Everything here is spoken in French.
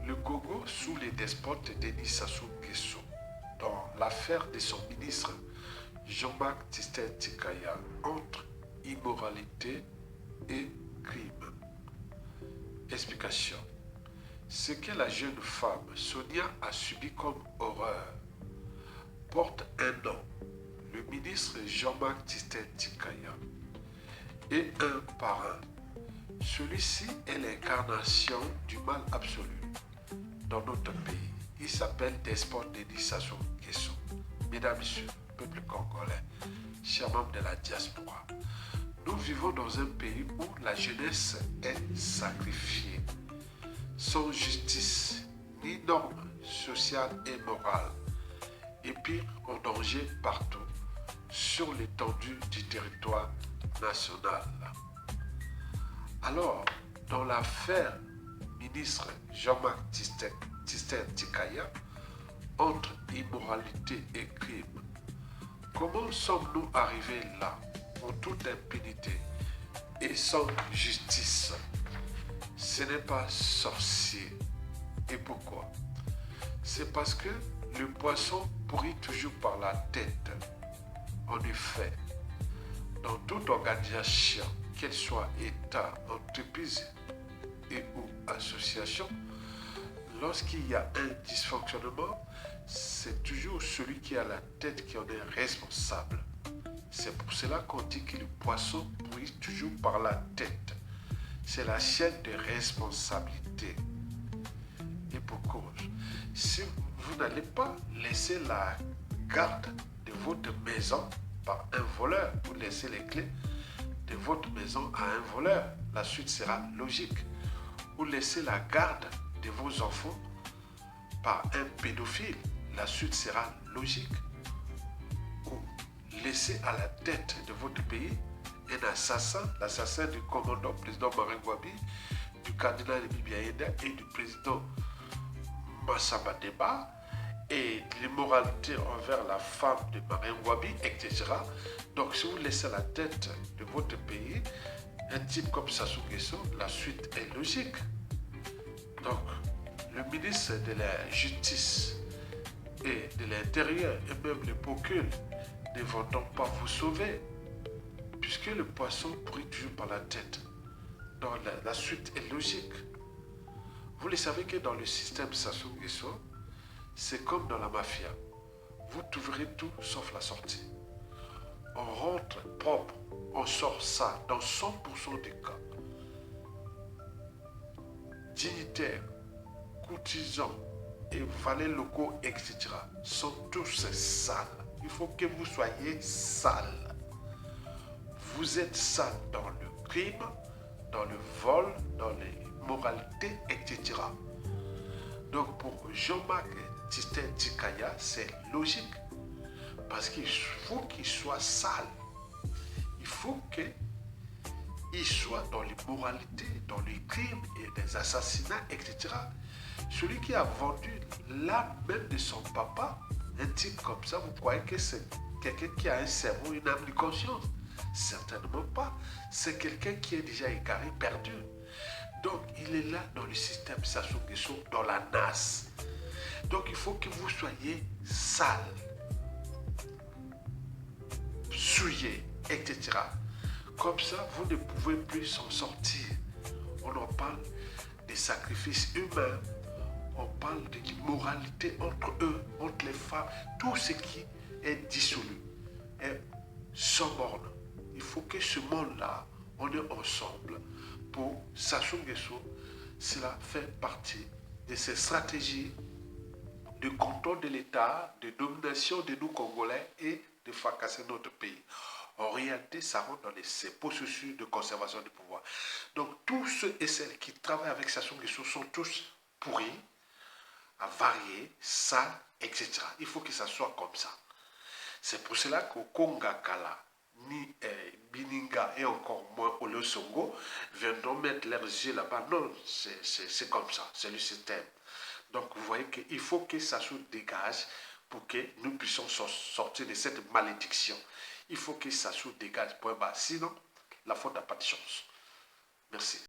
Le Congo sous les despotes Denis Sassou Nguesso, dans l'affaire de son ministre Jean-Marc Tistet-Tikaya, entre immoralité et crime. Explication. Ce que la jeune femme Sonia a subi comme horreur porte un nom, le ministre Jean-Marc Tistet-Tikaya, et un parrain. Celui-ci est l'incarnation du mal absolu dans notre pays. Il s'appelle Despote Denis Sassou Nguesso. Mesdames, Messieurs, peuple congolais, chers membres de la diaspora, nous vivons dans un pays où la jeunesse est sacrifiée, sans justice, ni normes sociales et morales, et pire, en danger partout, sur l'étendue du territoire national. Alors, dans l'affaire ministre Jean-Marc Tistet-Tikaya, entre immoralité et crime, comment sommes-nous arrivés là, en toute impunité et sans justice? Ce n'est pas sorcier. Et pourquoi? C'est parce que le poisson pourrit toujours par la tête. En effet, dans toute organisation, qu'elle soit État, entreprise et ou association, lorsqu'il y a un dysfonctionnement, c'est toujours celui qui a la tête qui en est responsable. C'est pour cela qu'on dit que le poisson pourrit toujours par la tête. C'est la chaîne de responsabilité. Et pour cause, si vous n'allez pas laisser la garde de votre maison par un voleur, vous laissez les clés de votre maison à un voleur, la suite sera logique. Vous laissez la garde de vos enfants par un pédophile, la suite sera logique. Ou laissez à la tête de votre pays un assassin, l'assassin du commandant président Martin Ngouabi, du cardinal Bibi Aïda et du président Massamba Deba, et l'immoralité envers la femme de Martin Ngouabi, etc. Donc si vous laissez à la tête de votre pays un type comme Sassou Nguesso, la suite est logique. Donc le ministre de la Justice et de l'Intérieur et même le procureur ne vont donc pas vous sauver, puisque le poisson pourrit toujours par la tête. Donc la suite est logique. Vous le savez que dans le système Sassou Nguesso, c'est comme dans la mafia. Vous trouverez tout sauf la sortie. On rentre propre, on sort ça dans 100% des cas. Dignitaires, courtisans et valets locaux, etc. sont tous sales. Il faut que vous soyez sales. Vous êtes sales dans le crime, dans le vol, dans l'immoralité, etc. Donc pour Jean-Marc Tistet-Tikaya, c'est logique. Parce qu'il faut qu'il soit sale. Il faut qu'il soit dans l'immoralité, dans les crimes et des assassinats, etc. Celui qui a vendu l'âme même de son papa, un type comme ça, vous croyez que c'est quelqu'un qui a un cerveau, une âme de conscience? Certainement pas. C'est quelqu'un qui est déjà égaré, perdu. Donc il est là dans le système Sassou Nguesso, dans la NAS. Donc il faut que vous soyez sale, souillé, etc. Comme ça, vous ne pouvez plus s'en sortir. On en parle des sacrifices humains, on parle de l'immoralité entre eux, entre les femmes, tout ce qui est dissolu est sans borne. Il faut que ce monde-là, on est ensemble. Pour Sassou Nguesso, cela fait partie de ces stratégies de contrôle de l'État, de domination de nous Congolais et de fracasser notre pays. En réalité, ça rentre dans ces processus de conservation du pouvoir. Donc, tous ceux et celles qui travaillent avec Sassou Nguesso sont tous pourris, avariés, sales, etc. Il faut que ça soit comme ça. C'est pour cela qu'au Kongakala, ni Bininga et encore moins au Losongo viendront mettre leurs yeux là-bas. Non, c'est comme ça, c'est le système. Donc vous voyez qu'il faut que ça se dégage pour que nous puissions sortir de cette malédiction. Il faut que ça se dégage, point bas. Sinon, la faute n'a pas de chance. Merci.